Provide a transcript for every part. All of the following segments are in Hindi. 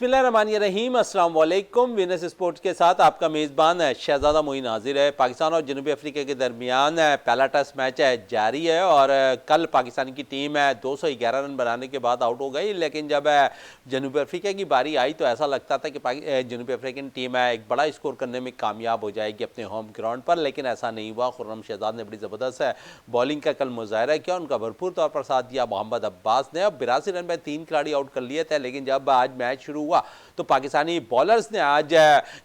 बिस्मिल्लाहिर्रहमानिर्रहीम, अस्सलाम वालेकुम। विनस स्पोर्ट्स के साथ आपका मेज़बान है शहजादा मोइन हाजिर है। पाकिस्तान और जनूबी अफ्रीका के दरमियान पहला टेस्ट मैच है जारी है और कल पाकिस्तान की टीम है 211 रन बनाने के बाद आउट हो गई। लेकिन जब जनूबी अफ्रीका की बारी आई तो ऐसा लगता था कि जनूबी अफ्रीकन टीम है एक बड़ा स्कोर करने में कामयाब हो जाएगी अपने होम ग्राउंड पर, लेकिन ऐसा नहीं हुआ। खुर्रम शहजाद ने बड़ी ज़बरदस्त बॉलिंग का कल मुजाहरा किया, उनका भरपूर तौर पर साथ दिया मोहम्मद अब्बास ने। अब 82 रन में 3 खिलाड़ी आउट कर लिए थे, लेकिन जब आज मैच शुरू हुआ तो पाकिस्तानी बॉलर्स ने आज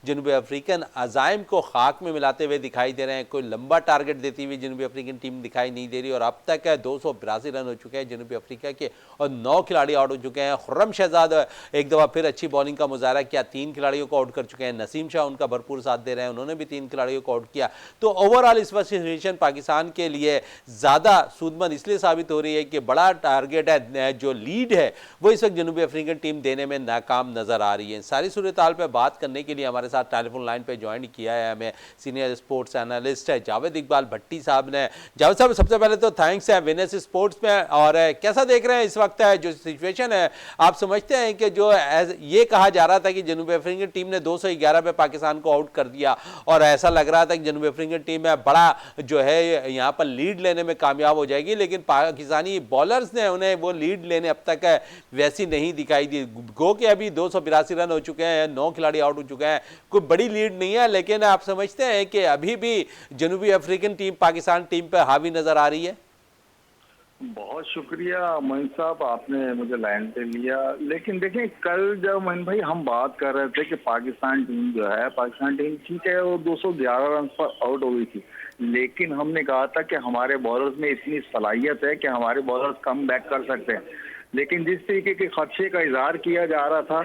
जनूबी अफ्रीकन अजाइम को खाक में मिलाते हुए दिखाई दे रहे हैं। कोई लंबा टारगेट देती हुई जनूबी अफ्रीकन टीम दिखाई नहीं दे रही और अब तक 282 रन हो चुके हैं जनूबी अफ्रीका के और 9 खिलाड़ी आउट हो चुके हैं। खुर्रम शहजाद एक दफ़ा फिर अच्छी बॉलिंग का मुजाहरा किया, 3 खिलाड़ियों को आउट कर चुके हैं। नसीम शाह उनका भरपूर साथ दे रहे हैं, उन्होंने भी 3 खिलाड़ियों को आउट किया। तो ओवरऑल इस वक्त सिचुएशन पाकिस्तान के लिए ज़्यादा सूदमंद इसलिए साबित हो रही है कि बड़ा टारगेट है, जो लीड है वो इस वक्त जनूबी अफ्रीकन टीम देने में नाकाम नजर आ रही है। सारी सूरत हाल पे बात करने के लिए हमारे साथ टेलीफोन लाइन पे ज्वाइन किया है हमें सीनियर स्पोर्ट्स एनालिस्ट है जावेद इकबाल भट्टी साहब ने। जावेद साहब, सबसे पहले तो थैंक्स है विनस स्पोर्ट्स में। और कैसा देख रहे हैं इस वक्त जो सिचुएशन है? आप समझते हैं कि जो ये कहा जा रहा था कि जनूबी अफ्रीकन टीम ने 211 पे पाकिस्तान को आउट कर दिया और ऐसा लग रहा था कि जनूबी अफ्रीकन टीम है बड़ा जो है यहाँ पर लीड लेने में कामयाब हो जाएगी, लेकिन पाकिस्तानी बॉलर्स ने उन्हें वो लीड लेने अब तक वैसी नहीं दिखाई दी। गो के अभी 282 रन हो चुके हैं, 9 खिलाड़ी आउट हो चुके हैं, कोई बड़ी लीड नहीं है, लेकिन आप समझते हैं कि अभी भी जनूबी अफ्रीकन टीम पाकिस्तान टीम पर हावी नजर आ रही है? बहुत शुक्रिया मोइन साहब, आपने मुझे लाइन पे लिया। लेकिन देखिए, कल जब मोइन भाई हम बात कर रहे थे कि पाकिस्तान टीम जो है, पाकिस्तान टीम ठीक है वो 211 रन पर आउट हो गई थी, लेकिन हमने कहा था कि हमारे बॉलर्स में इतनी सलाहियत है कि हमारे बॉलर्स कम बैक कर सकते हैं। लेकिन जिस तरीके के खदशे का इजहार किया जा रहा था,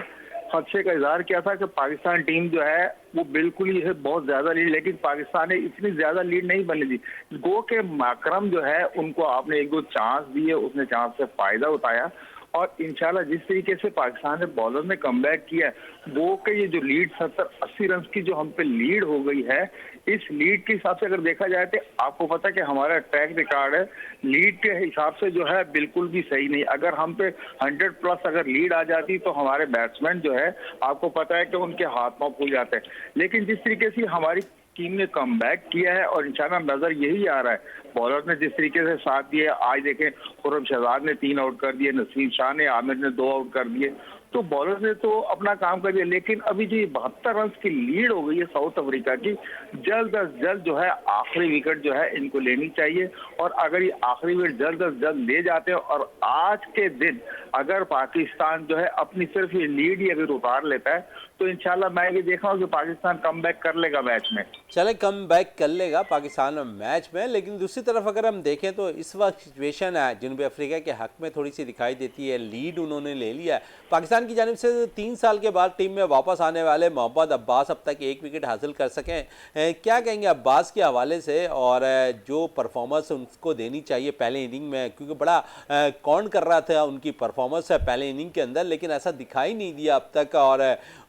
खदशे का इजहार किया था कि पाकिस्तान टीम जो है वो बिल्कुल ही है बहुत ज्यादा लीड, लेकिन पाकिस्तान ने इतनी ज्यादा लीड नहीं बनने दी। गो के माकरम जो है उनको आपने 1-2 चांस दिए, उसने चांस से फायदा उठाया और इंशाल्लाह जिस तरीके से पाकिस्तान ने बॉलर ने कमबैक किया है, वो के ये जो लीड 70-80 रन की जो हम पे लीड हो गई है, इस लीड के हिसाब से अगर देखा जाए तो आपको पता है कि हमारा ट्रैक रिकॉर्ड है लीड के हिसाब से जो है बिल्कुल भी सही नहीं। अगर हम पे 100 प्लस अगर लीड आ जाती तो हमारे बैट्समैन जो है आपको पता है कि उनके हाथ पांव फूल जाते हैं। लेकिन जिस तरीके से हमारी टीम ने कमबैक किया है और इंशाल्लाह नजर यही आ रहा है, बॉलर ने जिस तरीके से साथ दिया, आज देखें खुर्रम शहजाद ने 3 आउट कर दिए, नसीम शाह ने, आमिर ने 2 आउट कर दिए, तो बॉलर ने तो अपना काम कर दिया। लेकिन अभी जो 72 रन की लीड हो गई है साउथ अफ्रीका की, जल्द अज जल्द जो है आखिरी विकेट जो है इनको लेनी चाहिए। और अगर ये आखिरी विकेट जल्द अज जल्द ले जाते हैं और आज के दिन अगर पाकिस्तान जो है अपनी सिर्फ ये लीड ही अगर उतार लेता है तो इंशाल्लाह मैं ये देख रहा हूँ कि पाकिस्तान कमबैक कर लेगा मैच में। चले, कम बैक कर लेगा पाकिस्तान मैच में, लेकिन दूसरी तरफ अगर हम देखें तो इस वक्त सिचुएशन है जनूबी अफ्रीका के हक में थोड़ी सी दिखाई देती है। लीड उन्होंने ले लिया है पाकिस्तान की जानिब से। 3 साल के बाद टीम में वापस आने वाले मोहम्मद अब्बास अब तक 1 विकेट हासिल कर सकें, क्या कहेंगे अब्बास के हवाले से और जो परफॉर्मेंस उनको देनी चाहिए पहले इनिंग में, क्योंकि बड़ा कौन कर रहा था उनकी परफॉर्मेंस है पहले इनिंग के अंदर, लेकिन ऐसा दिखाई नहीं दिया अब तक। और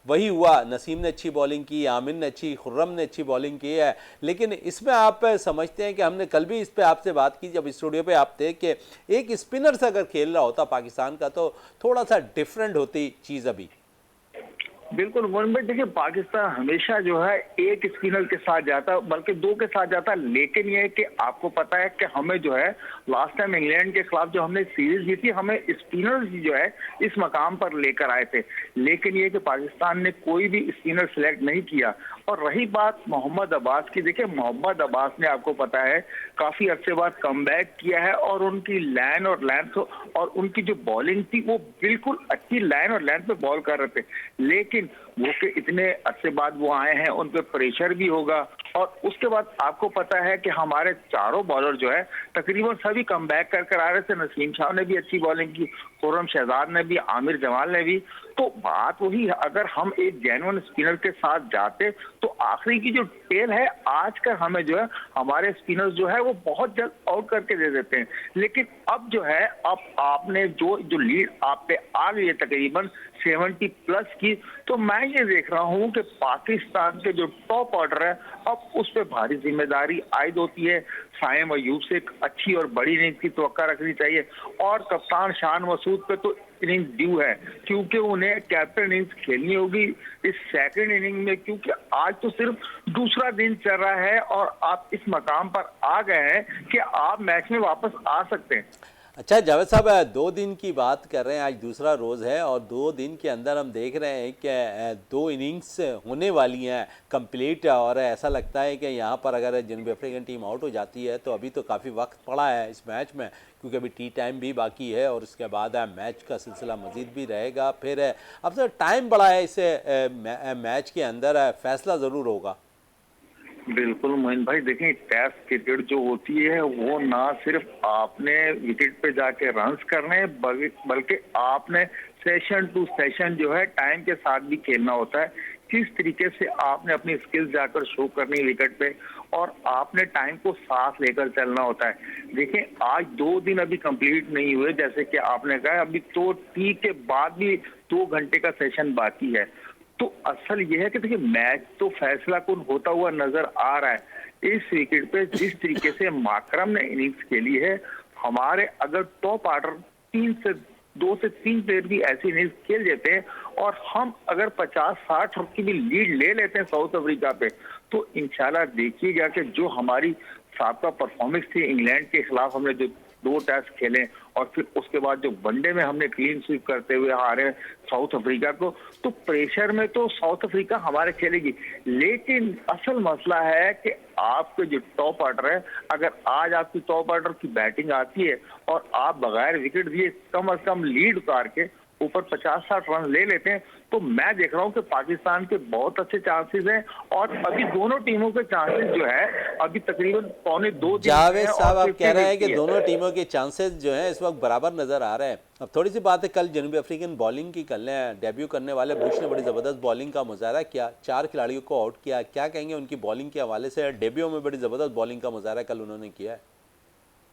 वही हुआ, नसीम ने अच्छी बॉलिंग की, आमिर ने अच्छी, खुर्रम ने अच्छी बॉलिंग की है, लेकिन इसमें आप समझते हैं कि हमने कल भी इस पे आपसे बात की जब स्टूडियो पे आप थे कि एक स्पिनर से अगर खेल रहा होता पाकिस्तान का तो थोड़ा सा डिफरेंट होती चीज़ अभी। बिल्कुल मोहन भाई, देखिए पाकिस्तान हमेशा जो है एक स्पिनर के साथ जाता, बल्कि 2 के साथ जाता, लेकिन ये है कि आपको पता है कि हमें जो है लास्ट टाइम इंग्लैंड के खिलाफ जो हमने सीरीज जीती, हमें स्पिनर्स जो है इस मकाम पर लेकर आए थे, लेकिन ये कि पाकिस्तान ने कोई भी स्पिनर सिलेक्ट नहीं किया। और रही बात मोहम्मद अब्बास की, देखिए मोहम्मद अब्बास ने आपको पता है काफी अरसे बाद कमबैक किया है और उनकी लाइन और लेंथ और उनकी जो बॉलिंग थी वो बिल्कुल अच्छी लाइन और लेंथ पे बॉल कर रहे थे, लेकिन वो के इतने अरसे बाद वो आए हैं, उन पे प्रेशर भी होगा। और उसके बाद आपको पता है कि हमारे चारों बॉलर जो है तकरीबन सभी कमबैक कर आ रहे थे। नसीम शाह ने भी अच्छी बॉलिंग की, खुर्रम शहजाद ने भी, आमिर जमाल ने भी। तो बात वही है, अगर हम एक जेन्युइन स्पिनर के साथ जाते तो आखिरी की जो टेल है आज का हमें जो है हमारे स्पिनर्स जो है वो बहुत जल्द आउट करके दे देते हैं। लेकिन अब जो है, अब आपने जो लीड आप पे आ गई है तकरीबन 70 प्लस की, तो मैं ये देख रहा हूँ कि पाकिस्तान के जो टॉप ऑर्डर है अब उस पर भारी जिम्मेदारी आयद होती है। साइम अयूब से एक अच्छी और बड़ी इनिंग्स की तवक्का रखनी चाहिए और कप्तान शान मसूद पे तो इनिंग ड्यू है, क्योंकि उन्हें कैप्टन इनिंग्स खेलनी होगी इस सेकंड इनिंग में, क्योंकि आज तो सिर्फ दूसरा दिन चल रहा है और आप इस मकाम पर आ गए हैं कि आप मैच में वापस आ सकते हैं। अच्छा जावेद साहब, 2 दिन की बात कर रहे हैं, आज दूसरा रोज़ है और 2 दिन के अंदर हम देख रहे हैं कि 2 इनिंग्स होने वाली हैं कंप्लीट, और ऐसा लगता है कि यहाँ पर अगर जनूबी अफ्रीकन टीम आउट हो जाती है तो अभी तो काफ़ी वक्त पड़ा है इस मैच में, क्योंकि अभी टी टाइम भी बाकी है और उसके बाद मैच का सिलसिला मज़ीद भी रहेगा। फिर अब तो टाइम बड़ा है इस मैच के अंदर, फैसला ज़रूर होगा। बिल्कुल मोइन भाई, देखें टेस्ट क्रिकेट जो होती है वो ना सिर्फ आपने विकेट पे जाके रन्स करने हैं, बल्कि आपने सेशन टू सेशन जो है टाइम के साथ भी खेलना होता है। किस तरीके से आपने अपनी स्किल्स जाकर शो करनी है विकेट पे, और आपने टाइम को साथ लेकर चलना होता है। देखें आज 2 दिन अभी कंप्लीट नहीं हुए, जैसे कि आपने कहा, अभी तो टी के बाद भी 2 घंटे का सेशन बाकी है। तो असल ये है कि देखिए मैच तो फैसला कुन होता हुआ नजर आ रहा है। इस विकेट पे जिस तरीके से माकरम ने इनिंग्स खेली है, हमारे अगर टॉप ऑर्डर 2 से 3 प्लेयर भी ऐसी इनिंग्स खेल देते हैं और हम अगर 50-60 रन की भी लीड ले लेते हैं साउथ अफ्रीका पे, तो इंशाल्लाह देखिएगा कि जो हमारी साबका परफॉर्मेंस थी इंग्लैंड के खिलाफ, हमने जो 2 टेस्ट खेले और फिर उसके बाद जो वनडे में हमने क्लीन स्वीप करते हुए हारे साउथ अफ्रीका को, तो प्रेशर में तो साउथ अफ्रीका हमारे खेलेगी। लेकिन असल मसला है कि आपके जो टॉप ऑर्डर है, अगर आज आपकी टॉप ऑर्डर की बैटिंग आती है और आप बगैर विकेट दिए कम से कम लीड उतार के ऊपर 50-60 रन ले लेते हैं, तो मैं देख रहा हूं कि पाकिस्तान के बहुत अच्छे चांसेस हैं। और अभी दोनों टीमों के चांसेस जो है अभी तकरीबन 1.25 दिन जावेद साहब, आप कह रहे हैं कि 50-50 दोनों टीमों के चांसेस जो हैं इस वक्त बराबर नज़र आ रहे हैं। अब थोड़ी सी बात है कल जनूबी अफ्रीकन बॉलिंग की कर लें। डेब्यू करने वाले बुश ने बड़ी ज़बरदस्त बॉलिंग का मुजाहरा किया, 4 खिलाड़ियों को आउट किया। क्या कहेंगे उनकी बॉलिंग के हवाले से? डेब्यू में बड़ी ज़बरदस्त बॉलिंग का मुजाहरा कल उन्होंने किया है।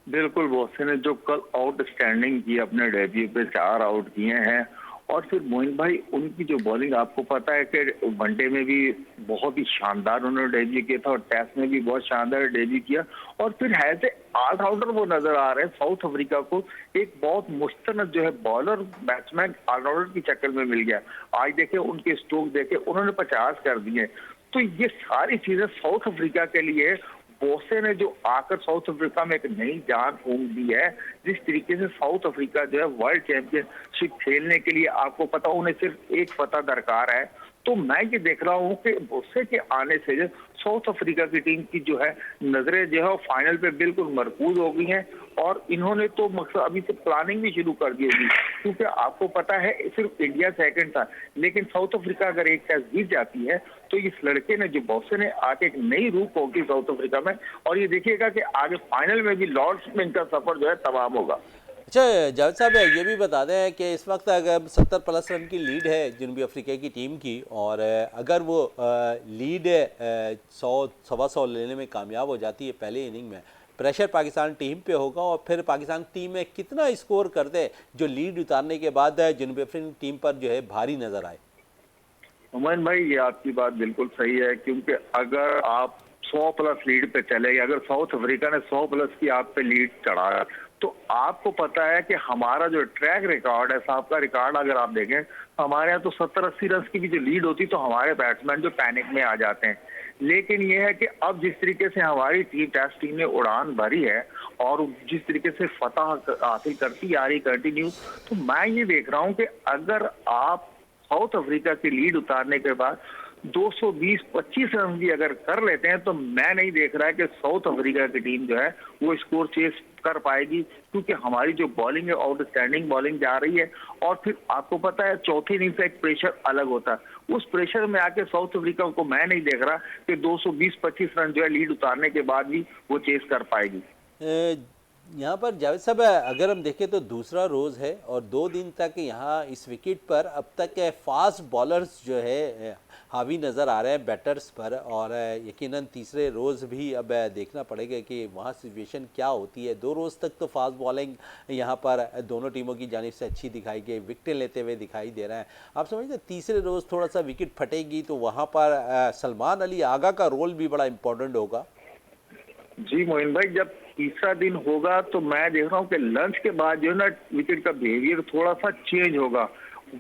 बिल्कुल, बोसे ने जो कल आउटस्टैंडिंग की, अपने डेब्यू पे 4 आउट किए हैं। और फिर मोइन भाई उनकी जो बॉलिंग, आपको पता है कि वनडे में भी बहुत ही शानदार उन्होंने डेब्यू किया था और टेस्ट में भी बहुत शानदार डेब्यू किया। और फिर है से ऑलराउंडर वो नजर आ रहे हैं साउथ अफ्रीका को, एक बहुत मुस्तनद जो है बॉलर बैट्समैन ऑलराउंडर की चक्कर में मिल गया। आज देखे उनके स्ट्रोक देखे, उन्होंने 50 कर दिए। तो ये सारी चीजें साउथ अफ्रीका के लिए, बोसे ने जो आकर साउथ अफ्रीका में एक नई जान फूंक दी है। जिस तरीके से साउथ अफ्रीका जो है वर्ल्ड चैंपियनशिप खेलने के लिए, आपको पता उन्हें सिर्फ एक फतह दरकार है। तो मैं ये देख रहा हूँ कि बोसे के आने से जो साउथ अफ्रीका की टीम की जो है नजरें जो है फाइनल पे बिल्कुल मरकूज हो गई हैं। और इन्होंने तो मकसद अभी से प्लानिंग भी शुरू कर दी होगी, क्योंकि आपको पता है सिर्फ इंडिया सेकंड था, लेकिन साउथ अफ्रीका अगर एक टेस्ट जीत जाती है तो इस लड़के ने, जो बॉसे ने, आके एक नई रूह होगी साउथ अफ्रीका में। और ये देखिएगा कि आगे फाइनल में भी लॉर्ड्स में इनका सफर जो है तमाम होगा। अच्छा जावेद साहब, ये भी बता दें कि इस वक्त अगर 70+ रन की लीड है जनूबी अफ्रीका की टीम की, और अगर वो लीड 100-125 लेने में कामयाब हो जाती है पहले इनिंग में, प्रेशर पाकिस्तान टीम पे होगा और फिर पाकिस्तान टीम में कितना स्कोर कर दे जो लीड उतारने के बाद जनूबी अफ्रीका टीम पर जो है भारी नज़र आए। हुमायूं भाई, ये आपकी बात बिल्कुल सही है, क्योंकि अगर आप 100+ लीड पे चले, अगर साउथ अफ्रीका ने 100+ की आप पे लीड चढ़ाया, तो आपको पता है कि हमारा जो ट्रैक रिकॉर्ड है, साहब का रिकॉर्ड अगर आप देखें, हमारे यहाँ तो 70-80 रन की भी जो लीड होती तो हमारे बैट्समैन जो पैनिक में आ जाते हैं। लेकिन यह है कि अब जिस तरीके से हमारी टेस्ट टीम ने उड़ान भरी है और जिस तरीके से फतह हासिल करती आ रही कंटिन्यू, तो मैं ये देख रहा हूँ कि अगर आप साउथ अफ्रीका की लीड उतारने के बाद 220-25 रन भी अगर कर लेते हैं, तो मैं नहीं देख रहा है कि साउथ अफ्रीका की टीम जो है वो स्कोर चेस कर पाएगी, क्योंकि हमारी जो बॉलिंग है आउटस्टैंडिंग बॉलिंग जा रही है। और फिर आपको पता है चौथी इनिंग से एक प्रेशर अलग होता है, उस प्रेशर में आके साउथ अफ्रीका को मैं नहीं देख रहा कि 220-25 रन जो है लीड उतारने के बाद भी वो चेस कर पाएगी। यहाँ पर जावेद साहब, अगर हम देखें तो दूसरा रोज़ है और 2 दिन तक यहाँ इस विकेट पर अब तक फास्ट बॉलर्स जो है हावी नज़र आ रहे हैं बैटर्स पर, और यकीनन तीसरे रोज़ भी अब देखना पड़ेगा कि वहाँ सिचुएशन क्या होती है। 2 रोज़ तक तो फास्ट बॉलिंग यहाँ पर दोनों टीमों की जानिब से अच्छी दिखाई गई, विकेटें लेते हुए दिखाई दे रहे हैं। आप समझते तीसरे रोज़ थोड़ा सा विकेट फटेगी तो वहाँ पर सलमान अली आगा का रोल भी बड़ा इम्पोर्टेंट होगा। जी मोइन भाई, जब तीसरा दिन होगा तो मैं देख रहा हूँ कि लंच के बाद जो है ना विकेट का बिहेवियर थोड़ा सा चेंज होगा।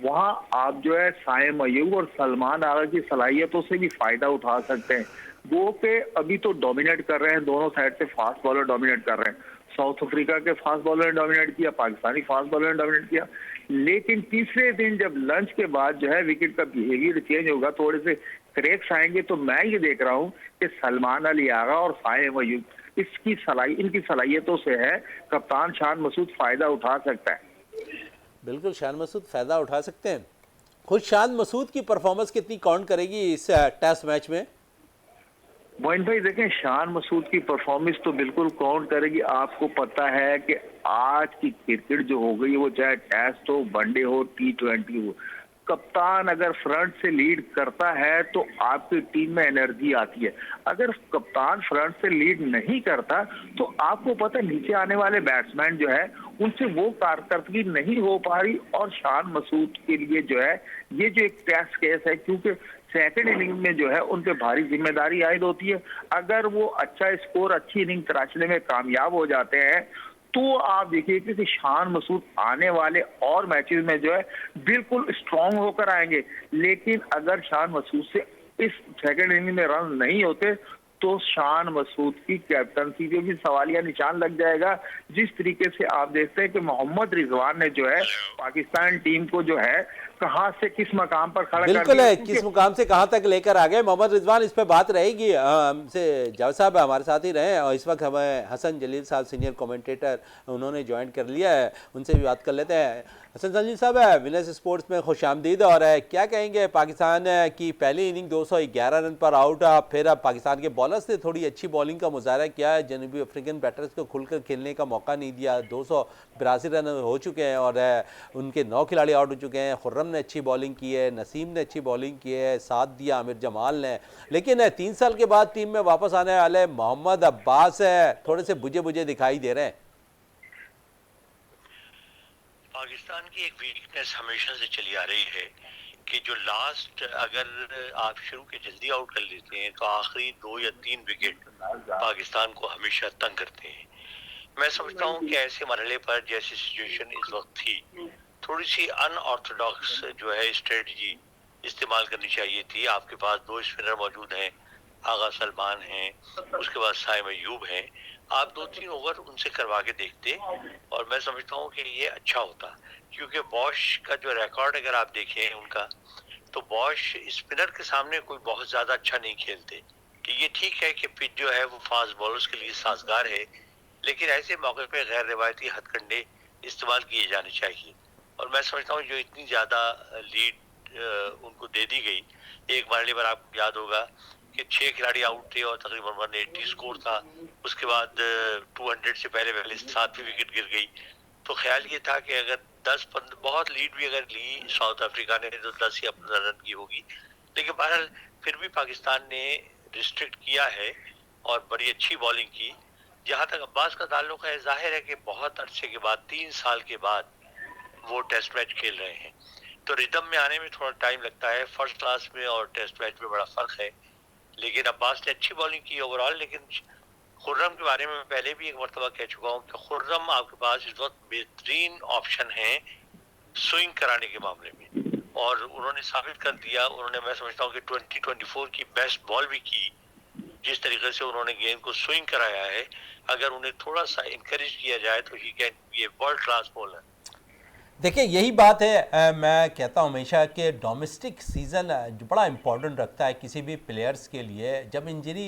वहाँ आप जो है साइम अयूब और सलमान आगा की सलाहियतों से भी फायदा उठा सकते हैं। वो के अभी तो डोमिनेट कर रहे हैं, दोनों साइड से फास्ट बॉलर डोमिनेट कर रहे हैं। साउथ अफ्रीका के फास्ट बॉलर ने डोमिनेट किया, पाकिस्तानी फास्ट बॉलर ने डोमिनेट किया। लेकिन तीसरे दिन जब लंच के बाद जो है विकेट का बिहेवियर चेंज होगा, थोड़े से क्रैक्स आएंगे, तो मैं ये देख रहा हूँ कि सलमान अली आगा और साइम अयूब इनकी सलाहियतों से है कप्तान शान मसूद फायदा उठा सकता है। बिल्कुल शान मसूद फ़ायदा उठा सकते हैं। खुद शान मसूद की परफॉर्मेंस कितनी काउंट करेगी इस टेस्ट मैच में? मोइन भाई देखें, शान मसूद की परफॉर्मेंस तो बिल्कुल काउंट करेगी। आपको पता है कि आज की क्रिकेट जो हो गई, वो चाहे टेस्ट हो, वनडे हो, T20 हो, कप्तान अगर फ्रंट से लीड करता है तो आपकी टीम में एनर्जी आती है। अगर कप्तान फ्रंट से लीड नहीं करता तो आपको पता है नीचे आने वाले बैट्समैन जो है उनसे वो कारकर्दगी नहीं हो पा रही। और शान मसूद के लिए जो है ये जो एक टेस्ट केस है, क्योंकि सेकंड इनिंग में जो है उन पे भारी जिम्मेदारी आयद होती है। अगर वो अच्छा स्कोर, अच्छी इनिंग तराशने में कामयाब हो जाते हैं तो आप देखिए कि शान मसूद आने वाले और मैचेस में जो है बिल्कुल स्ट्रांग होकर आएंगे। लेकिन अगर शान मसूद से इस सेकंड इनिंग में रन नहीं होते तो शान मसूद की कैप्टनसी पे भी सवालिया निशान लग जाएगा। जिस तरीके से आप देखते हैं कि मोहम्मद रिजवान ने जो है पाकिस्तान टीम को जो है कहां से किस मकाम पर खड़ा कर बिल्कुल दिया, है, किस मुकाम से कहां तक लेकर आ गए मोहम्मद रिजवान, इस पे बात रहेगी। हमसे जावेद साहब हमारे साथ ही रहे और इस वक्त हमें हसन जलील साहब सीनियर कमेंटेटर उन्होंने ज्वाइन कर लिया है, उनसे भी बात कर लेते हैं। हसन जलील साहब, विनर्स स्पोर्ट्स में खुश आमदीद। और क्या कहेंगे, पाकिस्तान की पहली इनिंग 211 रन पर आउट, फिर अब पाकिस्तान के बॉलर्स ने थोड़ी अच्छी बॉलिंग का मुजाहरा किया है, जनूबी अफ्रीकन बैटर्स को खुलकर खेलने का मौका नहीं दिया। 282 रन हो चुके हैं और उनके 9 खिलाड़ी आउट हो चुके हैं। खुर्रम ने अच्छी बॉलिंग की है, नसीम ने अच्छी बॉलिंग की है, साथ दिया आमिर जमाल ने। लेकिन 3 साल के बाद टीम में वापस आने वाले मोहम्मद अब्बास थोड़े से बुझे बुझे दिखाई दे रहे हैं। पाकिस्तान की एक वीकनेस हमेशा से चली आ रही है कि जो लास्ट, अगर आप शुरू के जल्दी आउट कर लेते हैं तो आखिरी 2 या 3 विकेट पाकिस्तान को हमेशा तंग करते हैं। मैं समझता हूं कि ऐसे मरहले पर जैसी सिचुएशन इस वक्त थी, थोड़ी सी अनऑर्थोडॉक्स जो है स्ट्रेटजी इस्तेमाल करनी चाहिए थी। आपके पास 2 स्पिनर मौजूद हैं, आगा सलमान हैं, उसके बाद साइम अयूब हैं। आप 2-3 ओवर उनसे करवा के देखते और मैं समझता हूँ कि ये अच्छा होता, क्योंकि बॉश का जो रिकॉर्ड अगर आप देखें उनका, तो बॉश स्पिनर के सामने कोई बहुत ज्यादा अच्छा नहीं खेलते। कि ये ठीक है कि पिच जो है वो फास्ट बॉलर्स के लिए साजगार है, लेकिन ऐसे मौके पे गैर रिवायती हथकंडे इस्तेमाल किए जाने चाहिए। और मैं समझता हूँ जो इतनी ज्यादा लीड उनको दे दी गई, एक मरहले पर आपको याद होगा कि 6 खिलाड़ी आउट थे और तकरीबन 180 स्कोर था। उसके बाद 200 से पहले पहले 7वीं विकेट गिर गई। तो ख्याल ये था कि अगर 10-15 बहुत लीड भी अगर ली साउथ अफ्रीका ने तो 10 या 15 रन की होगी। लेकिन बहरहाल फिर भी पाकिस्तान ने रिस्ट्रिक्ट किया है और बड़ी अच्छी बॉलिंग की। जहां तक अब्बास का ताल्लुक है, जाहिर है कि बहुत अरसे के बाद, 3 साल के बाद वो टेस्ट मैच खेल रहे हैं, तो रिदम में आने में थोड़ा टाइम लगता है। फर्स्ट क्लास में और टेस्ट मैच में बड़ा फर्क है। लेकिन अब्बास ने अच्छी बॉलिंग की ओवरऑल। लेकिन खुर्रम के बारे में मैं पहले भी एक मरतबा कह चुका हूँ कि खुर्रम आपके पास इस वक्त बेहतरीन ऑप्शन है स्विंग कराने के मामले में, और उन्होंने साबित कर दिया। उन्होंने, मैं समझता हूँ कि 2024 की बेस्ट बॉल भी की। जिस तरीके से उन्होंने गेंद को स्विंग कराया है, अगर उन्हें थोड़ा सा इनकरेज किया जाए तो he can be a world class bowler. देखिए यही बात है, मैं कहता हूँ हमेशा कि डोमेस्टिक सीज़न जो बड़ा इम्पोर्टेंट रखता है किसी भी प्लेयर्स के लिए। जब इंजरी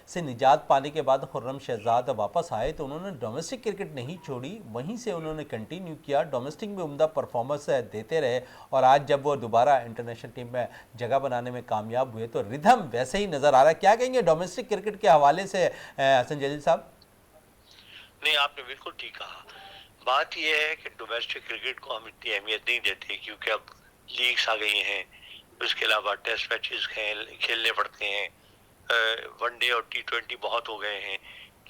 से निजात पाने के बाद खुर्रम शहजाद वापस आए तो उन्होंने डोमेस्टिक क्रिकेट नहीं छोड़ी, वहीं से उन्होंने कंटिन्यू किया, डोमेस्टिक में उम्दा परफॉर्मेंस देते रहे। और आज जब वो दोबारा इंटरनेशनल टीम में जगह बनाने में कामयाब हुए तो रिदम वैसे ही नज़र आ रहा है। क्या कहेंगे डोमेस्टिक क्रिकेट के हवाले से हसन जलील साहब? नहीं, आपने बिल्कुल ठीक कहा। बात यह है कि डोमेस्टिक क्रिकेट को हम इतनी अहमियत नहीं देते, क्योंकि अब लीग्स आ गई हैं, उसके अलावा टेस्ट मैचेस खेलने पड़ते हैं, वनडे और T20 बहुत हो गए हैं।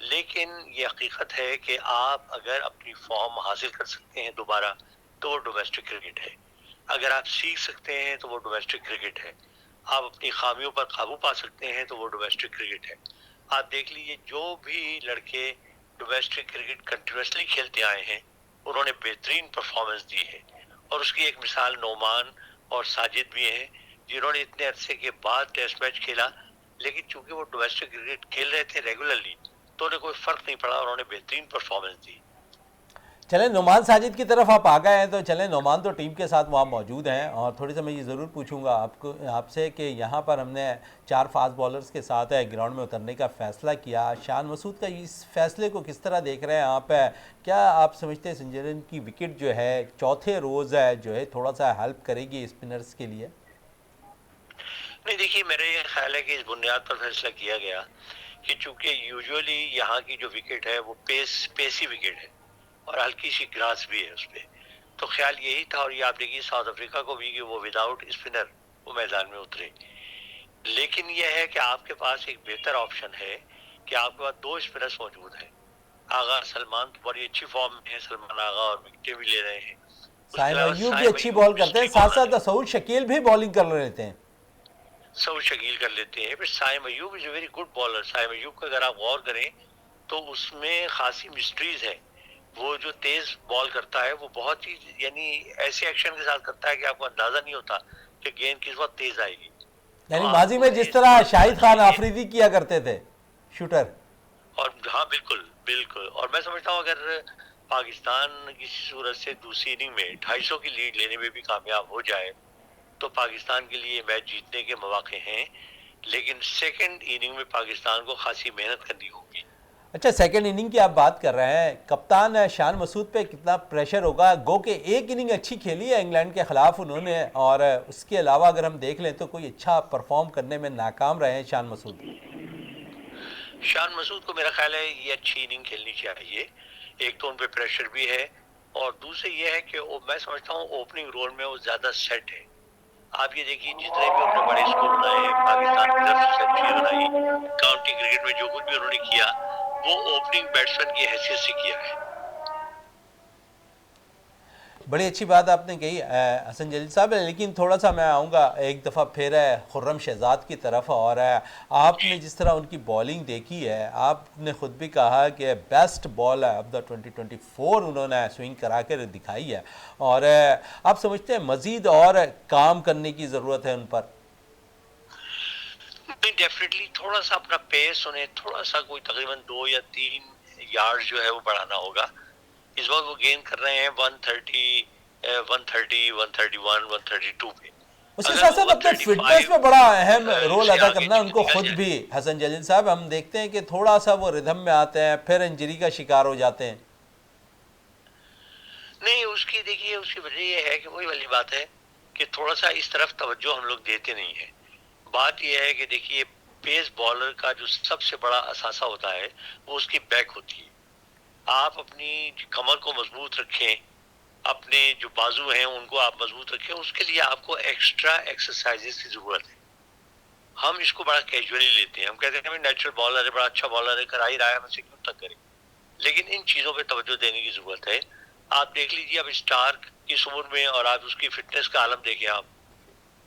लेकिन ये हकीकत है कि आप अगर अपनी फॉर्म हासिल कर सकते हैं दोबारा, तो वो डोमेस्टिक क्रिकेट है। अगर आप सीख सकते हैं तो वो डोमेस्टिक क्रिकेट है। आप अपनी खामियों पर काबू पा सकते हैं तो वो डोमेस्टिक क्रिकेट है। आप देख लीजिए, जो भी लड़के डोमेस्टिक क्रिकेट कंटिन्यूसली खेलते आए हैं, उन्होंने बेहतरीन परफॉर्मेंस दी है। और उसकी एक मिसाल नोमान और साजिद भी हैं, जिन्होंने इतने अरसे के बाद टेस्ट मैच खेला, लेकिन चूंकि वो डोमेस्टिक क्रिकेट खेल रहे थे रेगुलरली, तो उन्हें कोई फर्क नहीं पड़ा, उन्होंने बेहतरीन परफॉर्मेंस दी। चलें नुमान साजिद की तरफ आप आ गए हैं, तो चलें नुमान तो टीम के साथ वहाँ मौजूद हैं, और थोड़ी सी मैं ये ज़रूर पूछूंगा आपसे कि यहाँ पर हमने 4 फास्ट बॉलर्स के साथ ग्राउंड में उतरने का फ़ैसला किया। शान मसूद का इस फैसले को किस तरह देख रहे हैं आप? क्या आप समझते हैं संजरन की विकेट जो है चौथे रोज़ जो है थोड़ा सा हेल्प करेगी स्पिनर्स के लिए? नहीं, देखिए मेरा ये ख्याल है कि इस बुनियाद पर फैसला किया गया कि चूंकि यूजुअली यहाँ की जो विकेट है वो पेसी विकेट है और हल्की सी ग्रास भी है उसपे, तो ख्याल यही था। और ये आप देखिए साउथ अफ्रीका को भी कि वो विदाउट स्पिनर वो मैदान में उतरे। लेकिन यह है कि आपके पास एक बेहतर ऑप्शन है कि आपके पास 2 स्पिनर्स मौजूद हैं। आगा सलमान तो बड़ी अच्छी फॉर्म में है, सलमान आगा, और विकेटें भी ले रहे हैं। साइम अय्यूब भी अच्छी बॉल करते हैं, साथ साथ सऊद शकील भी बॉलिंग कर लेते हैं। सऊद शकील कर लेते हैं, फिर Saim Ayub is a very good bowler. Saim Ayub का अगर आप गौर करें तो उसमें खासी मिस्ट्रीज है। वो जो तेज बॉल करता है वो बहुत ही यानी ऐसे एक्शन के साथ करता है कि आपको अंदाजा नहीं होता कि गेंद किस वक्त तेज आएगी। यानी माजी में जिस तरह शाहिद खान आफरीदी किया करते थे शूटर। और हाँ बिल्कुल बिल्कुल, और मैं समझता हूँ अगर पाकिस्तान किसी सूरत से दूसरी इनिंग में 250 की लीड लेने में भी कामयाब हो जाए तो पाकिस्तान के लिए मैच जीतने के मौके हैं। लेकिन सेकंड इनिंग में पाकिस्तान को खासी मेहनत करनी होगी। अच्छा, सेकंड इनिंग की आप बात कर रहे हैं, कप्तान शान मसूद पे कितना प्रेशर होगा? गो के एक इनिंग अच्छी खेली है इंग्लैंड के खिलाफ उन्होंने, और उसके अलावा अगर हम देख लें तो कोई अच्छा परफॉर्म करने में नाकाम रहे हैं शान मसूद। शान मसूद को मेरा ख्याल है ये अच्छी इनिंग खेलनी चाहिए। एक तो उन पे प्रेशर भी है, और दूसरे ये है कि मैं समझता हूँ ओपनिंग रोल में वो ज्यादा सेट है। आप ये देखिए जितने भी उन्होंने बड़े स्कोर बनाए हैं पाकिस्तान की तरफ से, सेंचुरी बनाई, काउंटी क्रिकेट में जो कुछ भी उन्होंने किया वो ओपनिंग बैट्समैन की हैसियत से किया है। बड़ी अच्छी बात आपने कही हसन जलील साहब, लेकिन थोड़ा सा मैं आऊँगा एक दफ़ा फिर खुर्रम शहजाद की तरफ। और आपने जिस तरह उनकी बॉलिंग देखी है, आपने ख़ुद भी कहा कि बेस्ट बॉल ऑफ द 2024 उन्होंने स्विंग करा कर दिखाई है, और आप समझते हैं मज़ीद और काम करने की ज़रूरत है उन पर? डेफिनेटली थोड़ा सा अपना पेस उन्हें थोड़ा सा कोई तकरीबन 2 या 3 यार्ड जो है वो बढ़ाना होगा। इस वक्त वो गेंद कर रहे हैं 130, 130, 131, 132 पे। उसके साथ साथ अपने फिटनेस में बड़ा अहम रोल अदा करना उनको खुद भी। हसन जलील साहब, हम देखते हैं कि थोड़ा सा वो रिदम में आते हैं फिर इंजरी का शिकार हो जाते हैं। नहीं, उसकी देखिए उसकी वजह ये है कि वही वाली बात है कि थोड़ा सा इस तरफ तवज्जो हम लोग देते नहीं है। बात यह है कि देखिए पेस बॉलर का जो सबसे बड़ा असासा होता है वो उसकी बैक होती है। आप अपनी कमर को मजबूत रखें, अपने जो बाजू हैं उनको आप मजबूत रखें, उसके लिए आपको एक्स्ट्रा एक्सरसाइजेस की जरूरत है। हम इसको बड़ा कैजुअली लेते हैं, हम कहते हैं नेचुरल बॉलर है, बड़ा अच्छा बॉलर है, करा ही रहा है, हमसे क्यों तक करें। लेकिन इन चीजों पे तवज्जो देने की जरूरत है। आप देख लीजिए अब स्टार्क इस उम्र में, और आप उसकी फिटनेस का आलम देखें, आप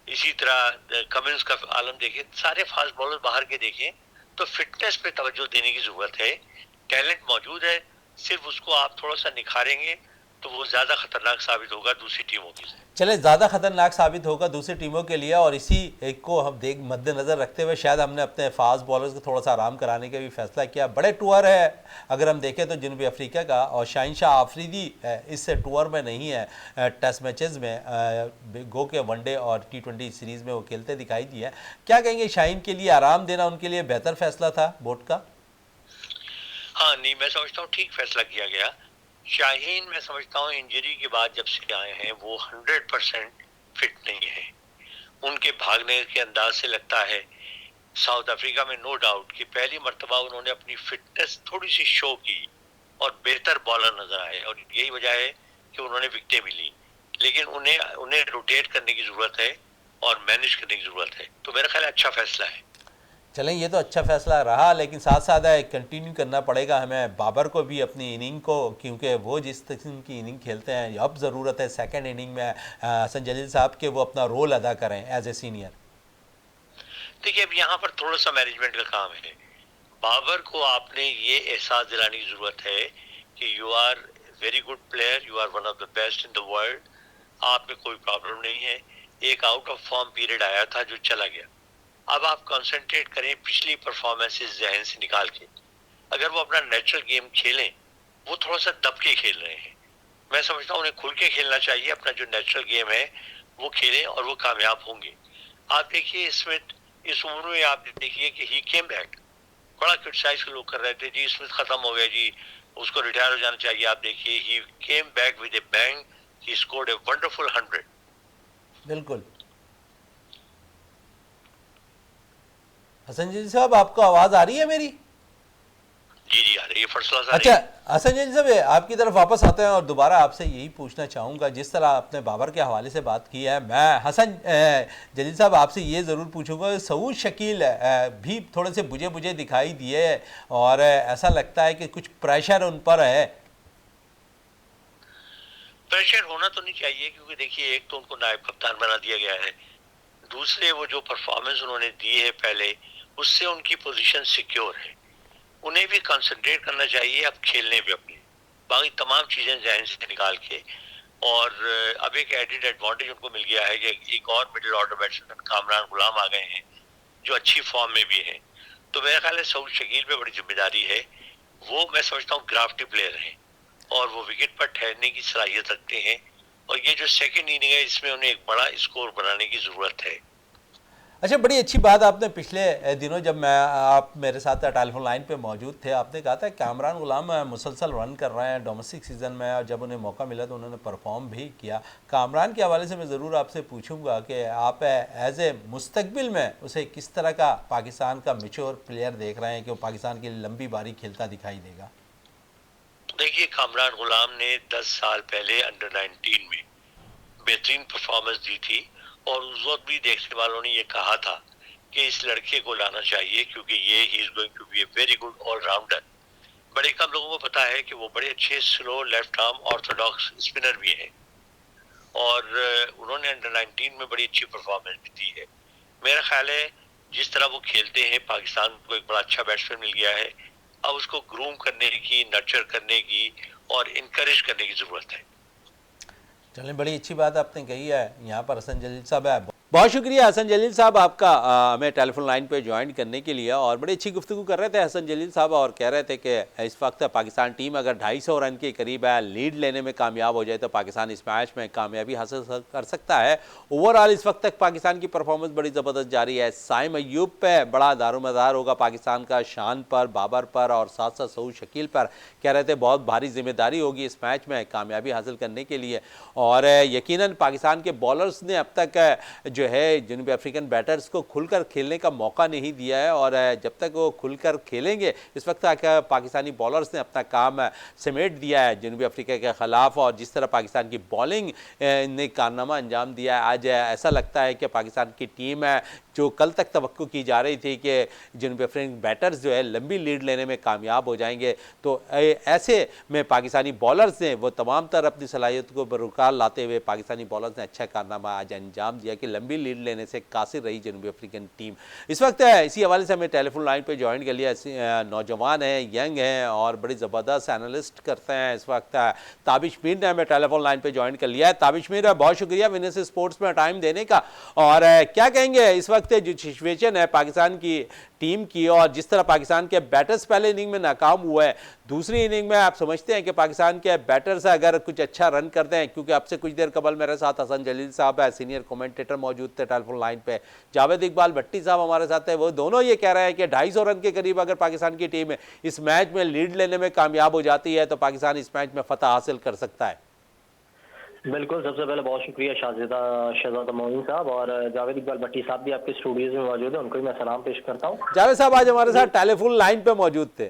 इसी तरह कमिंस का आलम देखें, सारे फास्ट बॉलर बाहर के देखें, तो फिटनेस पे तवज्जो देने की जरूरत है। टैलेंट मौजूद है, सिर्फ उसको आप थोड़ा सा निखारेंगे तो वो ज़्यादा खतरनाक साबित होगा दूसरी टीमों के लिए। चले, ज़्यादा खतरनाक साबित होगा दूसरी टीमों के लिए, और इसी एक को हम मद्देनज़र रखते हुए शायद हमने अपने फास्ट बॉलर्स को थोड़ा सा आराम कराने का भी फैसला किया। बड़े टूर है अगर हम देखें तो जनूबी अफ्रीका का, और शाहिनशाह आफरीदी इस टूर में नहीं है, टेस्ट मैचेस में गो के वनडे और T20 सीरीज़ में वो खेलते दिखाई दिए। क्या कहेंगे, शाहीन के लिए आराम देना उनके लिए बेहतर फैसला था बोर्ड का? हाँ नहीं, मैं समझता हूँ ठीक फैसला किया गया। शाहीन मैं समझता हूँ इंजरी के बाद जब से आए हैं वो 100% फिट नहीं है। उनके भागने के अंदाज से लगता है साउथ अफ्रीका में नो डाउट कि पहली मर्तबा उन्होंने अपनी फिटनेस थोड़ी सी शो की और बेहतर बॉलर नजर आए, और यही वजह है कि उन्होंने विकेटें मिली। लेकिन उन्हें रोटेट करने की जरूरत है और मैनेज करने की जरूरत है, तो मेरा ख्याल अच्छा फैसला है। चलें, ये तो अच्छा फैसला रहा, लेकिन साथ साथ कंटिन्यू करना पड़ेगा हमें बाबर को भी अपनी इनिंग को, क्योंकि वो जिस किस्म की इनिंग खेलते हैं अब ज़रूरत है सेकंड इनिंग में हसन जलील साहब के वो अपना रोल अदा करें एज ए सीनियर। देखिए अब यहाँ पर थोड़ा सा मैनेजमेंट का काम है। बाबर को आपने ये एहसास दिलाने की जरूरत है कि you are very good player, you are one of the best in the world, आप में कोई प्रॉब्लम नहीं है। एक आउट ऑफ फॉर्म पीरियड आया था जो चला गया, अब आप कंसंट्रेट करें पिछली परफॉर्मेंसेस जहन से निकाल के। अगर वो अपना नेचुरल गेम खेलें, वो थोड़ा सा दब के खेल रहे हैं, मैं समझता हूँ उन्हें खुल के खेलना चाहिए, अपना जो नेचुरल गेम है वो खेलें और वो कामयाब होंगे। आप देखिए स्मिथ इस उम्र में, आप देखिए कि ही केम बैक, बड़ा क्रिटिसाइज लोग कर रहे थे जी स्मिथ खत्म हो गया जी, उसको रिटायर हो जाना चाहिए। आप देखिए he came back with a bang, he scored a wonderful 100। बिल्कुल। हसन जी साहब, आपको आवाज आ रही है मेरी? जी जी आ रही है फर्स्ट क्लास। अच्छा हसन जी साहब, आपकी तरफ वापस आते हैं और दोबारा आपसे यही पूछना चाहूँगा, जिस तरह आपने बाबर के हवाले से बात की है, मैं हसन जलील साहब आपसे ये ज़रूर पूछूंगा, सऊद शकील भी थोड़े से बुझे बुझे दिखाई दिए और ऐसा लगता है कि कुछ प्रेशर उन पर है। प्रेशर होना तो नहीं चाहिए, क्योंकि देखिए एक तो उनको नायब कप्तान बना दिया गया है, दूसरे वो जो परफॉर्मेंस उन्होंने दी है पहले, उससे उनकी पोजीशन सिक्योर है। उन्हें भी कंसंट्रेट करना चाहिए अब खेलने पे अपने, बाकी तमाम चीजें जहन से निकाल के। और अब एक एडेड एडवांटेज उनको मिल गया है कि एक और मिडिल ऑर्डर बैट्समैन कामरान गुलाम आ गए हैं जो अच्छी फॉर्म में भी हैं। तो मेरा ख्याल है सऊद शकील पे बड़ी जिम्मेदारी है, वो मैं समझता हूँ ग्राफ्टी प्लेयर हैं और वो विकेट पर ठहरने की सलाहियत रखते हैं, और ये जो सेकंड इनिंग है इसमें उन्हें एक बड़ा स्कोर बनाने की जरूरत है। अच्छा, बड़ी अच्छी बात आपने पिछले दिनों जब मैं आप मेरे साथ टेलीफोन लाइन पे मौजूद थे, आपने कहा था कामरान गुलाम मुसलसल रन कर रहे हैं डोमेस्टिक सीज़न में, और जब उन्हें मौका मिला तो उन्होंने परफॉर्म भी किया। कामरान के हवाले से मैं ज़रूर आपसे पूछूंगा कि आप एज ए मुस्तकबिल में उसे किस तरह का पाकिस्तान का मैच्योर प्लेयर देख रहे हैं कि वो पाकिस्तान की लंबी बारी खेलता दिखाई देगा? देखिए कामरान गुलाम ने 10 साल पहले अंडर 19 में बेहतरीन परफॉर्मेंस दी थी, और उस वक्त भी देखने वालों ने ये कहा था कि इस लड़के को लाना चाहिए क्योंकि ये ही is going to be a very good allrounder. बड़े कम लोगों को पता है कि वो बड़े अच्छे slow left arm Orthodox spinner भी हैं, और उन्होंने अंडर 19 में बड़ी अच्छी परफॉर्मेंस भी दी है। मेरा ख्याल है जिस तरह वो खेलते हैं, पाकिस्तान को एक बड़ा अच्छा बैट्समैन मिल गया है, अब उसको ग्रूम करने की, नर्चर करने की और इनकरेज करने की जरूरत है। चलें, बड़ी अच्छी बात आपने कही है। यहाँ पर हसन जलील साहब है, बहुत शुक्रिया हसन जलील साहब आपका हमें टेलीफोन लाइन पे ज्वाइन करने के लिए, और बड़ी अच्छी गुफ्तगू कर रहे थे हसन जलील साहब, और कह रहे थे कि इस वक्त पाकिस्तान टीम अगर 250 रन के करीब है, लीड लेने में कामयाब हो जाए तो पाकिस्तान इस मैच में कामयाबी हासिल कर सकता है। ओवरऑल इस वक्त तक पाकिस्तान की परफॉर्मेंस बड़ी ज़बरदस्त जारी है। साइम अय्यूब पे बड़ा दारोमदार होगा पाकिस्तान का, शान पर, बाबर पर और साथ साथ सऊद शकील पर। कह रहे थे बहुत भारी जिम्मेदारी होगी इस मैच में कामयाबी हासिल करने के लिए, और यकीनन पाकिस्तान के बॉलर्स ने अब तक जो है जनूबी अफ्रीकन बैटर्स को खुलकर खेलने का मौका नहीं दिया है, और जब तक वो खुलकर खेलेंगे, इस वक्त तक पाकिस्तानी बॉलर्स ने अपना काम समेट दिया है जनूबी अफ्रीका के ख़िलाफ़, और जिस तरह पाकिस्तान की बॉलिंग ने कारनामा अंजाम दिया है, आज ऐसा लगता है कि पाकिस्तान की टीम है जो कल तक तवक्को की जा रही थी कि जनूबी अफ्रीकन बैटर्स जो है लंबी लीड लेने में कामयाब हो जाएंगे, तो ऐसे में पाकिस्तानी बॉलर्स ने वो तमाम तर अपनी सलाहियत को बरकरार लाते हुए पाकिस्तानी बॉलर्स ने अच्छा कारनामा आज अंजाम दिया कि लंबी लीड लेने से कासिर रही जनूबी अफ्रीकन टीम। इस वक्त इसी हवाले से हमें टेलीफोन लाइन पर ज्वाइन कर लिया, नौजवान हैं, यंग हैं और बड़ी ज़बरदस्त एनालिस्ट करते हैं इस वक्त, ताबिश मीर ने हमें टेलीफोन लाइन पर ज्वाइन कर लिया है। ताबिश मीर, बहुत शुक्रिया विनर्स स्पोर्ट्स में टाइम देने का, और क्या कहेंगे इस वक्त जो सिचुएशन है पाकिस्तान की टीम की, और जिस तरह पाकिस्तान के बैटर्स पहले इनिंग में नाकाम हुए हैं, दूसरी इनिंग में आप समझते हैं कि पाकिस्तान के बैटर्स अगर कुछ अच्छा रन करते हैं, क्योंकि आपसे कुछ देर कबल मेरे साथ हसन जलील साहब है, सीनियर कमेंटेटर मौजूद थे टेलीफोन लाइन पे, जावेद इकबाल भट्टी साहब हमारे साथ है, वो दोनों ये कह रहे हैं कि 250 रन के करीब अगर पाकिस्तान की टीम इस मैच में लीड लेने में कामयाब हो जाती है तो पाकिस्तान इस मैच में फतह हासिल कर सकता है। बिल्कुल, सबसे पहले बहुत शुक्रिया शहजादा मोइन साहब, और जावेद इकबाल भट्टी साहब भी आपके स्टूडियोज में मौजूद है, उनको भी मैं सलाम पेश करता हूँ। जावेद साहब आज हमारे साथ टेलीफोन लाइन पे मौजूद थे।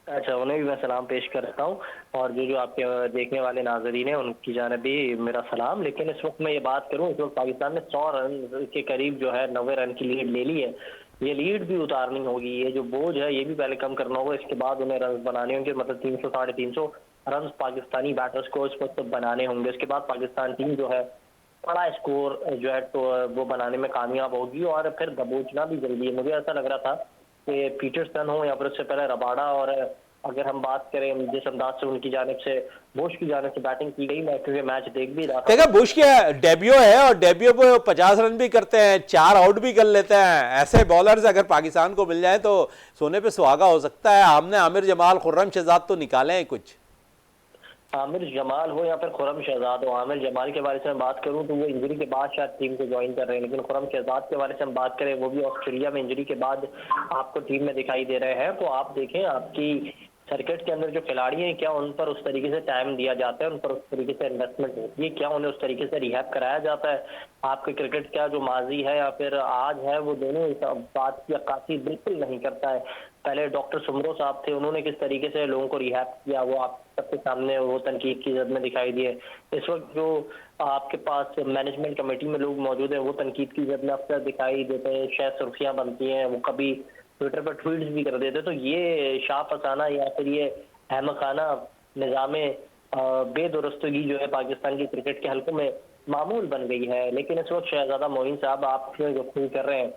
अच्छा, उन्हें भी मैं सलाम पेश करता हूँ, और जो आपके देखने वाले नाजरीन हैं उनकी जानिब भी मेरा सलाम। लेकिन इस वक्त मैं ये बात करूँ, इस वक्त पाकिस्तान ने 100 रन के करीब जो है 90 रन की लीड ले ली है। ये लीड भी उतारनी होगी, ये जो बोझ है ये भी पहले कम करना होगा, इसके बाद उन्हें रन बनाने होंगे, मतलब 300 साढ़े 300 रन पाकिस्तानी बैटर्स को इस वक्त बनाने होंगे। उसके बाद पाकिस्तान टीम जो है बड़ा स्कोर जो है तो वो बनाने में कामयाब होगी, और फिर दबोचना भी जल्दी है। मुझे ऐसा लग रहा था कि पीटरसन हो या फिर उससे पहले रबाडा, और अगर हम बात करें जिस अंदाज से उनकी जानिब से बुश की जानिब से बैटिंग की गई, मैं क्योंकि मैच देख भी रहा था। देखा बुश के डेब्यू है और डेब्यू पे 50 रन भी करते हैं, 4 आउट भी कर लेते हैं। ऐसे बॉलर्स अगर पाकिस्तान को मिल जाए तो सोने पे सुहागा हो सकता है। हमने आमिर जमाल, खुर्रम शहजाद तो निकाले हैं कुछ। आमिर जमाल हो या फिर खुर्रम शहजाद हो, आमिर जमाल के बारे से मैं बात करूं तो वो इंजरी के बाद शायद टीम को ज्वाइन कर रहे हैं, लेकिन खुर्रम शहजाद के बारे से हम बात करें वो भी ऑस्ट्रेलिया में इंजरी के बाद आपको टीम में दिखाई दे रहे हैं। तो आप देखें आपकी क्रिकेट के अंदर जो खिलाड़ी हैं, क्या उन पर उस तरीके से टाइम दिया जाता है, उन पर उस तरीके से इन्वेस्टमेंट होती है, क्या उन्हें उस तरीके से रिहैब कराया जाता है? आपके क्रिकेट का जो माजी है या फिर आज है, वो दोनों इस बात की अक्कासी बिल्कुल नहीं करता है। पहले डॉक्टर सुमरो साहब थे, उन्होंने किस तरीके से लोगों को रिहैब किया वो आप सबके सामने वो तनकीद की जद में दिखाई दिए। इस वक्त जो आपके पास मैनेजमेंट कमेटी में लोग मौजूद हैं वो तनकीद की जद में अक्सर दिखाई देते हैं, शायद सुर्खियां बनती हैं, वो कभी ट्विटर पर ट्वीट्स भी कर देते। तो ये शाह फसाना या फिर ये अहमकाना निज़ामे बेदुरुस्तगी जो है पाकिस्तान की क्रिकेट के हलकों में मामूल बन गई है। लेकिन इस वक्त शहजादा मोइन साहब आप जो गुफ्तगू कर रहे हैं,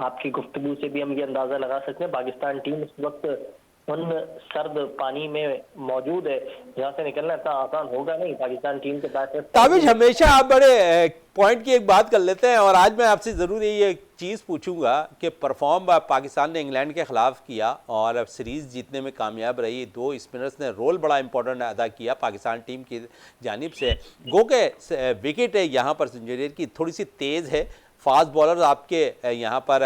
आपकी गुफ्तगू से भी हम ये अंदाजा लगा सकते हैं पाकिस्तान टीम इस वक्त उन सर्द पानी में मौजूद है जहाँ से निकलना इतना आसान होगा नहीं। पाकिस्तान टीम के बैटर ताबिश, हमेशा आप बड़े पॉइंट की एक बात कर लेते हैं और आज मैं आपसे ज़रूर ये चीज़ पूछूंगा कि परफॉर्म पाकिस्तान ने इंग्लैंड के ख़िलाफ़ किया और अब सीरीज़ जीतने में कामयाब रही। 2 स्पिनर्स ने रोल बड़ा इंपॉर्टेंट अदा किया पाकिस्तान टीम की जानिब से। गो के विकेट है यहाँ पर सेंचुरियन की थोड़ी सी तेज़ है। फास्ट बॉलर्स आपके यहाँ पर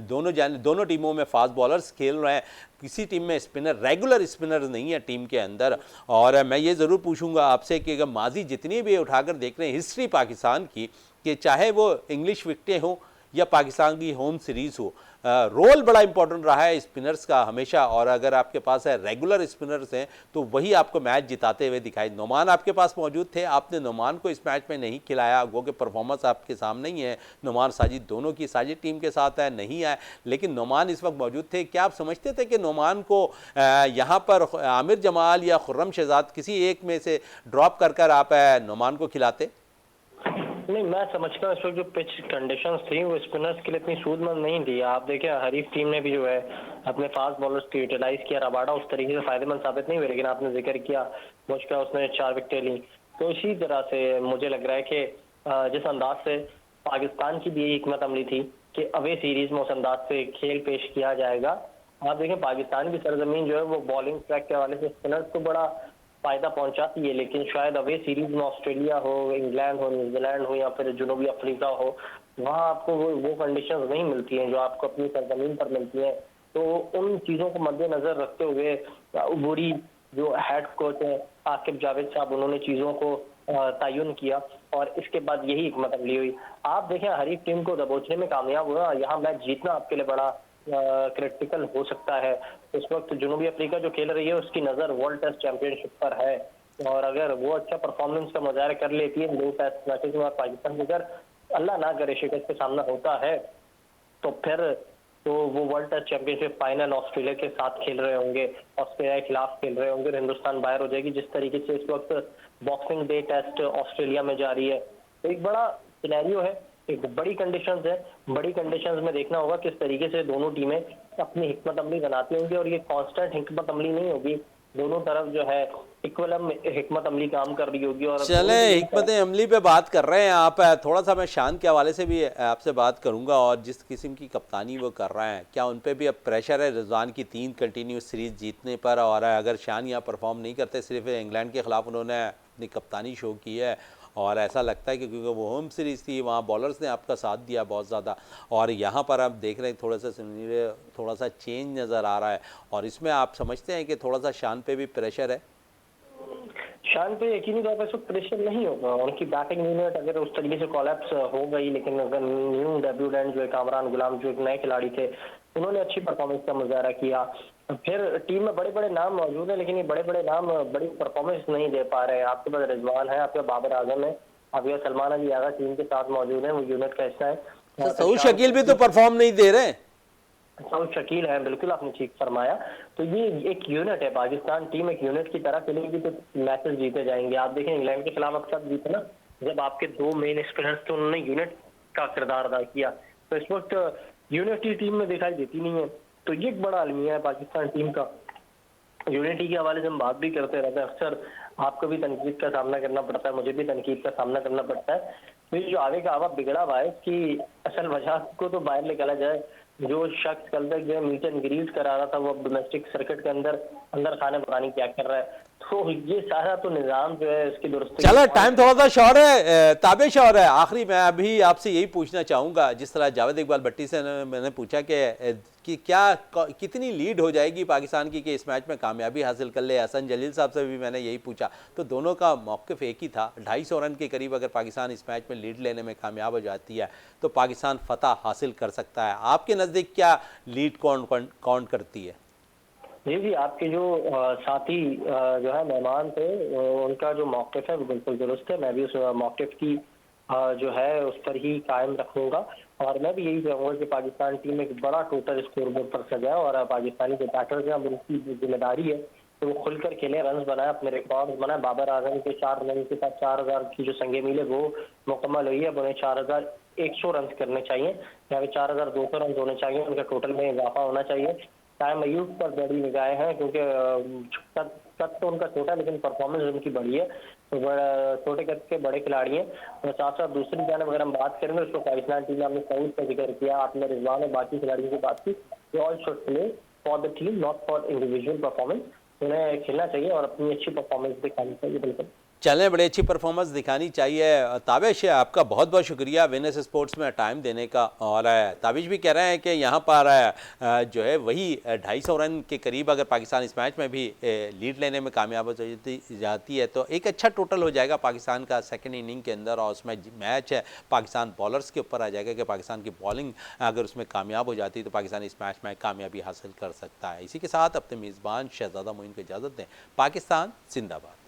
दोनों टीमों में फास्ट बॉलर्स खेल रहे हैं। किसी टीम में स्पिनर, रेगुलर स्पिनर नहीं है टीम के अंदर। और मैं ये ज़रूर पूछूंगा आपसे कि अगर माजी जितनी भी उठाकर देख रहे हैं हिस्ट्री पाकिस्तान की, कि चाहे वो इंग्लिश विकेटें हों या पाकिस्तान की होम सीरीज़ हो, रोल बड़ा इंपॉर्टेंट रहा है स्पिनर्स का हमेशा। और अगर आपके पास है रेगुलर स्पिनर्स हैं तो वही आपको मैच जिताते हुए दिखाई। नोमान आपके पास मौजूद थे, आपने नोमान को इस मैच में नहीं खिलाया। वो कि परफॉर्मेंस आपके सामने ही है, नोमान साजिद दोनों की, साजिद टीम के साथ है नहीं आए, लेकिन नोमान इस वक्त मौजूद थे। क्या आप समझते थे कि नोमान को यहाँ पर आमिर जमाल या खुर्रम शहजाद किसी एक में से ड्रॉप कर आप नोमान को खिलाते? नहीं, मैं समझता हूँ इस वक्त जो पिच कंडीशंस थी वो स्पिनर्स के लिए इतनी सूदमंद नहीं थी। आप देखिए हरीफ टीम ने भी जो है अपने फास्ट बॉलर्स को यूटिलाइज किया। रबाडा उस तरीके से फायदेमंद साबित नहीं हुए, लेकिन आपने जिक्र किया मुश्किल उसने 4 विकेटें ली। तो इसी तरह से मुझे लग रहा है कि जिस अंदाज से पाकिस्तान की भी हिकमत अमली थी कि अवे सीरीज में उस अंदाज से खेल पेश किया जाएगा। आप देखें पाकिस्तान की सरजमीन जो है वो बॉलिंग ट्रैक के हवाले से स्पिनर्स को बड़ा फायदा पहुंचाती है, लेकिन शायद अवे सीरीज में ऑस्ट्रेलिया हो, इंग्लैंड हो, न्यूजीलैंड हो या फिर जनूबी अफ्रीका हो, वहां आपको वो कंडीशंस नहीं मिलती हैं जो आपको अपनी सरजमीन पर मिलती हैं। तो उन चीज़ों को मद्देनजर रखते हुए बुरी जो हेड कोच है आकिब जावेद साहब, उन्होंने चीज़ों को तयन किया और इसके बाद यही हिकमत अमली हुई। आप देखें हरीफ टीम को दबोचने में कामयाब हुआ, यहाँ मैच जीतना आपके लिए बड़ा क्रिटिकल हो सकता है। इस वक्त जनूबी अफ्रीका जो खेल रही है उसकी नज़र वर्ल्ड टेस्ट चैंपियनशिप पर है, और अगर वो अच्छा परफॉर्मेंस का मुजाहरा कर लेती है 2 टेस्ट मैचेस में, पाकिस्तान को अगर अल्लाह ना करे शिकस्त का सामना होता है तो फिर तो वो World Test Championship final Australia के साथ खेल रहे होंगे, ऑस्ट्रेलिया के खिलाफ खेल रहे होंगे, हिंदुस्तान बाहर हो जाएगी। जिस तरीके से इस वक्त बॉक्सिंग डे टेस्ट ऑस्ट्रेलिया में जारी है, तो एक बड़ा सिनेरियो है, एक बड़ी कंडीशंस है। बड़ी कंडीशंस में देखना होगा किस तरीके से दोनों टीमें अपनी हिकमत अमली बनाती होंगी, और ये कांस्टेंट हिकमत अमली नहीं होगी, दोनों तरफ जो है इक्वलम हिकमत अमली काम कर रही होगी। और चले हिकमत अमली पे बात कर रहे हैं आप, थोड़ा सा मैं शान के हवाले से भी आपसे बात करूंगा। और जिस किस्म की कप्तानी वो कर रहे हैं, क्या उन पे भी अब प्रेशर है रिजवान की 3 कंटिन्यूस सीरीज जीतने पर? और अगर शान यहाँ परफॉर्म नहीं करते, सिर्फ इंग्लैंड के खिलाफ उन्होंने अपनी कप्तानी शो की है, और ऐसा लगता है कि क्योंकि वो होम सीरीज़ थी वहाँ बॉलर्स ने आपका साथ दिया बहुत ज़्यादा, और यहाँ पर आप देख रहे हैं थोड़ा सा चेंज नज़र आ रहा है। और इसमें आप समझते हैं कि थोड़ा सा शान पे भी प्रेशर है? शान पे यकीनी तौर पर प्रेशर नहीं होगा, उनकी बैटिंग यूनिट अगर उस तरीके से कोलैप्स हो गई, लेकिन अगर न्यू डेब्यूटेंट जो है कामरान गुलाम जो एक नए खिलाड़ी थे, उन्होंने अच्छी परफॉर्मेंस का मुजाहरा किया। फिर टीम में बड़े बड़े नाम मौजूद हैं, लेकिन ये बड़े बड़े नाम बड़ी परफॉर्मेंस नहीं दे पा रहे हैं। आपके पास रिजवान है, आपके बाबर आजम है, आपके सलमान अली आगा टीम के साथ मौजूद है, वो यूनिट का हिस्सा है। तो सऊद शकील भी तो परफॉर्म नहीं दे रहे। सऊद शकील है, बिल्कुल आपने ठीक फरमाया। तो ये एक यूनिट है, पाकिस्तान टीम एक यूनिट की तरह खेलेगी तो मैचेस जीते जाएंगे। आप देखें इंग्लैंड के खिलाफ अक्सर जीते ना, जब आपके 2 मेन स्पिनर्स थे, उन्होंने यूनिट का किरदार अदा किया। तो इस वक्त यूनिटी टीम में दिखाई देती नहीं है। तो ये एक बड़ा अलमिया है पाकिस्तान टीम का। यूनिटी के हवाले से हम बात भी करते रहते हैं, अक्सर आपको भी तनकीद का सामना करना पड़ता है, मुझे भी तनकीद का सामना करना पड़ता है। तो ये जो आगे का हवा बिगड़ा हुआ है, इसकी असल वजह को तो बाहर निकाला जाए। जो शख्स कल तक जो मीट एंड ग्रीट करा रहा था, वो अब डोमेस्टिक सर्किट के अंदर खाने पता नहीं क्या कर रहा है। तो ये सारा तो निज़ाम जो है इसकी दुरुस्ती। चलो टाइम थोड़ा सा शॉर्ट है, ताबिश और है। आखिरी मैं अभी आपसे यही पूछना चाहूँगा, जिस तरह जावेद इकबाल भट्टी से मैंने पूछा कि कितनी लीड हो जाएगी पाकिस्तान की कि इस मैच में कामयाबी हासिल कर ले। हसन जलील साहब से भी मैंने यही पूछा, तो दोनों का मौक़िफ़ एक ही था। 250 रन के करीब अगर पाकिस्तान इस मैच में लीड लेने में कामयाब हो जाती है तो पाकिस्तान फतह हासिल कर सकता है। आपके नज़दीक क्या लीड कौन करती है? जी, आपके जो साथी जो है मेहमान थे, उनका जो मौक़िफ़ है वो बिल्कुल दुरुस्त है। मैं भी उस मौक़िफ़ की जो है उस पर ही कायम रखूँगा। और मैं भी यही चाहूँगा कि पाकिस्तान टीम एक बड़ा टोटल स्कोर बोर्ड पर सजाए, और पाकिस्तानी जो बैटर्स हैं उनकी जिम्मेदारी है कि वो खुलकर खेलें, रन बनाए, अपने रिकॉर्ड बनाए। बाबर आजम के 4 रन के साथ 4000 की जो संग मील है वो मुकम्मल हुई है। अब उन्हें 4100 रन करने चाहिए, यहाँ पे 4200 रन होने चाहिए, उनका टोटल में इजाफा होना चाहिए। टाइम अयूब पर बड़ी निगाहें हैं, क्योंकि कद तो उनका छोटा लेकिन परफॉर्मेंस उनकी बड़ी है। तो छोटे कद के बड़े खिलाड़ी हैं। और साथ साथ दूसरी जानब अगर हम बात करेंगे, उसको पाकिस्तान टीम में हमने सऊद का जिक्र किया, आपने रिजवान और बाकी खिलाड़ियों की बात की। All should play for the team, not for individual performance. उन्हें खेलना चाहिए और अपनी अच्छी परफॉर्मेंस दिखानी चाहिए। बिल्कुल चलें, बड़ी अच्छी परफॉर्मेंस दिखानी चाहिए। ताबिश, आपका बहुत बहुत शुक्रिया विनर्स स्पोर्ट्स में टाइम देने का। और ताबिश भी कह रहे हैं कि यहाँ पर जो है वही 250 रन के करीब अगर पाकिस्तान इस मैच में भी लीड लेने में कामयाब हो जाती है तो एक अच्छा टोटल हो जाएगा पाकिस्तान का सेकंड इनिंग के अंदर। और उसमें मैच है पाकिस्तान बॉलर्स के ऊपर आ जाएगा कि पाकिस्तान की बॉलिंग अगर उसमें कामयाब हो जाती है तो पाकिस्तान इस मैच में कामयाबी हासिल कर सकता है। इसी के साथ अपने मेज़बान शहजादा मोइन को इजाज़त दें। पाकिस्तान जिंदाबाद।